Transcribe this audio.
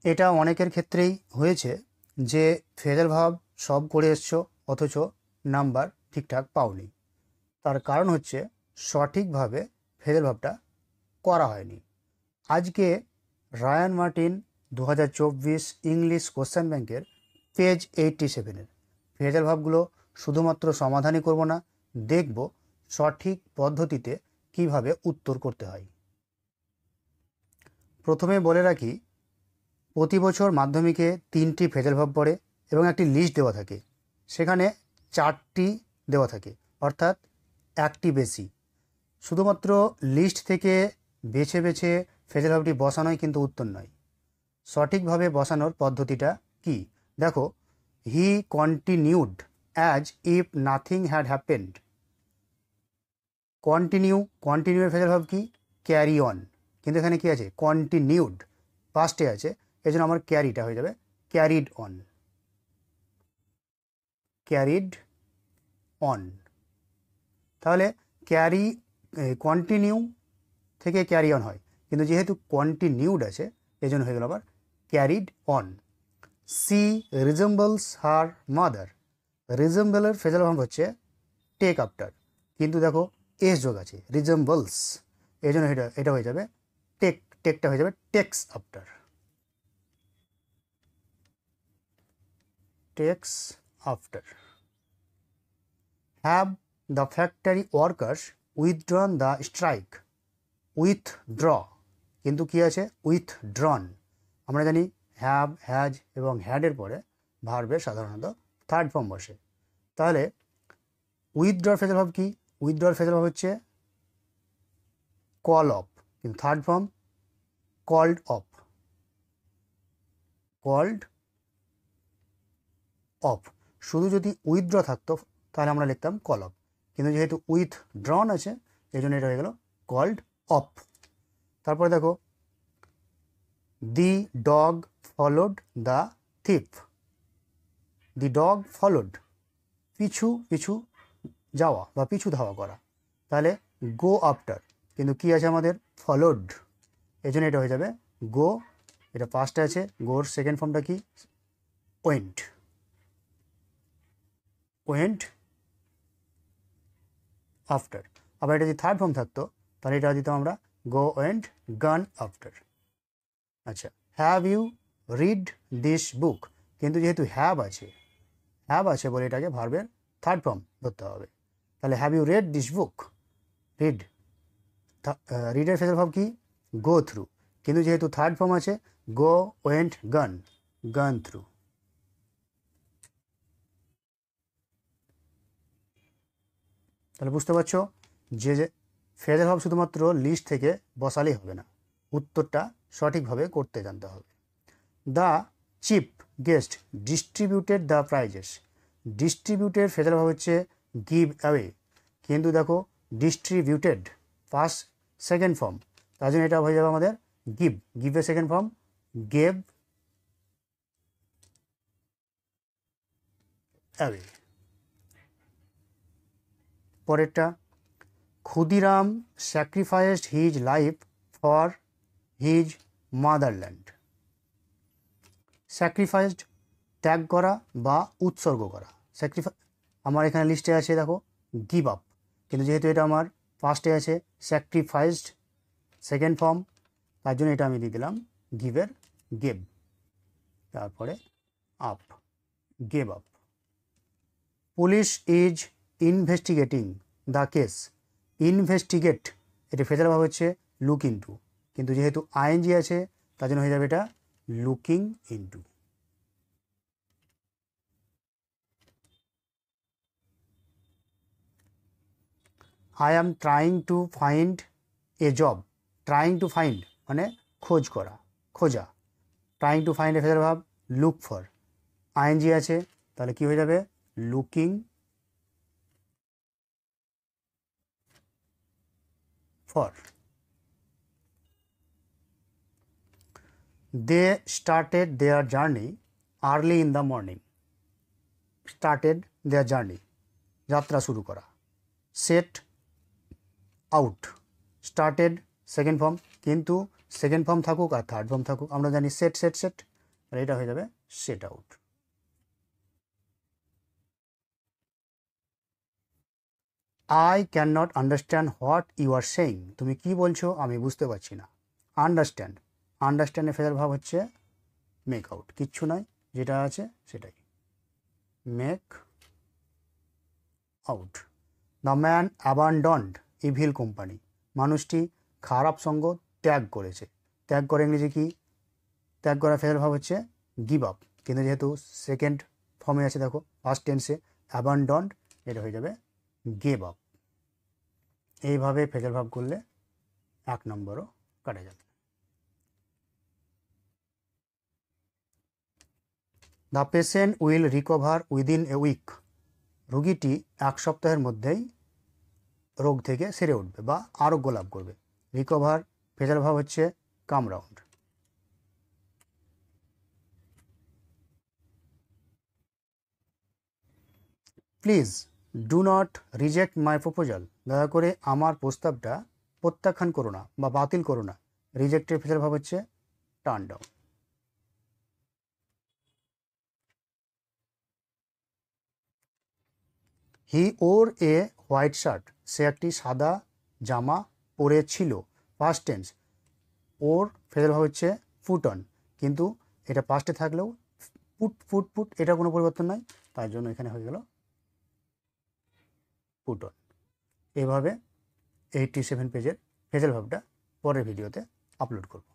এটা অনেকের ক্ষেত্রেই হয়েছে যে ফ্রেজাল ভার্ব সব করে এসছো অথচ নাম্বার ঠিকঠাক পাওনি। তার কারণ হচ্ছে সঠিকভাবে ফ্রেজাল ভার্বটা করা হয়নি। আজকে রায়ান মার্টিন 2024 ইংলিশ কোশ্চেন ব্যাংকের পেজ 87-এর ফ্রেজাল ভার্বগুলো শুধুমাত্র সমাধানই করব না, দেখব সঠিক পদ্ধতিতে কিভাবে উত্তর করতে হয়। প্রথমে বলে রাখি, প্রতি বছর মাধ্যমিকে 3টি ফ্রেজাল ভার্ব পড়ে এবং একটি লিস্ট দেওয়া থাকে, সেখানে 4টি দেওয়া থাকে, অর্থাৎ একটি বেশি। শুধুমাত্র লিস্ট থেকে বেছে বেছে ফ্রেজাল ভার্বটি বসানোই কিন্তু উত্তর নয়। সঠিকভাবে বসানোর পদ্ধতিটা কি দেখো, he continued as if nothing had happened. কন্টিনিউয়ের ফ্রেজাল ভার্ব কি? Carry on. কিন্তু এখানে কি আছে? কন্টিনিউড, পাস্টে আছে, এই জন্য আমার ক্যারিটা হয়ে যাবে ক্যারিড অন। Carried on. তাহলে কন্টিনিউ থেকে ক্যারি অন হয়, কিন্তু যেহেতু কন্টিনিউড আছে এই জন্য হয়ে গেল আবার carried on. She resembles her mother. রিজেম্বলের ফ্রেজাল ভার্ব হচ্ছে টেক আফটার, কিন্তু দেখো এস যোগ আছে, রিজেম্বলস, এই জন্য এটা হয়ে যাবে টেকটা হয়ে যাবে takes after. Takes after. Have the factory workers withdrawn the strike. Withdraw, কিন্তু কি আছে? উইথড্রন। আমরা জানি হ্যাভ, হ্যাজ এবং হ্যাডের পরে ভার্বের সাধারণত থার্ড ফর্ম বসে। তাহলে উইথড্রর ফ্রেজাল ভার্ব কি? উইথড্রর ফ্রেজাল ভার্ব হচ্ছে কল অফ, কিন্তু third form called off. Called off. শুধু যদি উইথড্র থাকতো তাহলে আমরা লিখতাম কল অফ, কিন্তু যেহেতু উইথড্রন আছে এই জন্য এটা হয়ে গেল কল্ড অফ। তারপরে দেখো, the dog followed the thief. The dog followed, পিছু পিছু যাওয়া বা পিছু ধাওয়া করা, তাহলে গো আফটার, কিন্তু কি আছে আমাদের? ফলোড, এই জন্য এটা হয়ে যাবে গো। এটা পাস্টে আছে, গোর সেকেন্ড ফর্মটা কি? ওয়েন্ট। Went after. আবার এটা যদি থার্ড ফর্ম থাকতো তাহলে এটা দিতাম আমরা গো ওয়েন্ট গান আফটার। আচ্ছা, have you read this book, কিন্তু যেহেতু হ্যাভ আছে বলে এটাকে ভার্বের থার্ড ফর্ম ধরতে হবে। তাহলে have you read this book. Read, রিডের ফ্রেজাল ভার্ব কি? গো থ্রু, কিন্তু যেহেতু থার্ড ফর্ম আছে গো ওয়েন্ট গান, গান থ্রু। তাহলে বুঝতে পারছো যে ফ্রেজাল ভার্ব শুধুমাত্র লিস্ট থেকে বসালেই হবে না, উত্তরটা সঠিকভাবে করতে জানতে হবে। The chief guest distributed the prices. Distributed phrasal verb হচ্ছে গিভ অ্যাওয়ে, কিন্তু দেখো ডিস্ট্রিবিউটেড ফার্স্ট সেকেন্ড ফর্ম, তার জন্য এটা হয়ে যাবে আমাদের গিভ। গিভের সেকেন্ড ফর্ম গেভ অ্যাওয়ে। পরেরটা, Khudiram sacrificed his life for his motherland. Sacrificed, ত্যাগ করা বা উৎসর্গ করা। আমার এখানে লিস্টে আছে দেখো গিভ আপ, কিন্তু যেহেতু এটা আমার ফার্স্টে আছে স্যাক্রিফাইসড সেকেন্ড ফর্ম, তার জন্য এটা আমি দিয়ে দিলাম গিভের গেভ, তারপরে up, gave up. Police is investigating the case. Investigate, এটা ফ্রেজাল ভার্ব হচ্ছে লুক ইনটু, কিন্তু যেহেতু আইএনজি আছে তার জন্য হয়ে যাবে এটা looking into. I am trying to find a job. Trying to find মানে খোঁজ করা, খোঁজা। Trying to find a phrasal verb look for, ING আছে তাহলে কি হয়ে যাবে? Looking for. They started their journey early in the morning. Started their journey, যাত্রা শুরু করা। Set out, started second form, কিন্তু সেকেন্ড ফর্ম থাকুক আর থার্ড ফর্ম থাকুক আমরা জানি সেট সেট সেট, আর এটা হয়ে যাবে set out. I can not understand what you are saying, তুমি কি বলছো আমি বুঝতে পারছি না। আন্ডারস্ট্যান্ড, আন্ডারস্ট্যান্ডের ফেজাল ভাব হচ্ছে মেক আউট, কিচ্ছু নয়, যেটা আছে সেটাই, make out. The man abandoned evil company, মানুষটি খারাপ সঙ্গ ত্যাগ করেছে। ত্যাগ করে ইংরেজি কি, ত্যাগ করা ফেজাল ভাব হচ্ছে গিভ আপ, কিন্তু যেহেতু সেকেন্ড ফর্মে আছে দেখো পাস্ট টেন্সে অ্যাবান্ডন্ড, এটা হয়ে যাবে গেভ আপ। এইভাবে ফেজাল ভাব করলে 1 নম্বরও কাটা যাবে। The patient will recover within a week, রোগীটি 1 সপ্তাহের মধ্যেই রোগ থেকে সেরে উঠবে বা আরোগ্য লাভ করবে। রিকভার ফেজাল ভাব হচ্ছে come round. Please do not reject my proposal, দয়া করে আমার প্রস্তাবটা প্রত্যাখ্যান করো না বা বাতিল করো না। রিজেক্টের ফেজাল ভাব হচ্ছে turn down. He wore a white shirt, সে একটি সাদা জামা পরেছিল। পাস্ট টেন্স, ওর ফেজাল ভাব হচ্ছে ফুট অন, কিন্তু এটা পাস্টে থাকলেও পুট পুট পুট এটা কোনো পরিবর্তন নাই, তার জন্য এখানে হয়ে গেল পুট অন। এভাবে 87 পেজের ফেজাল ভাবটা পরের ভিডিওতে আপলোড করব।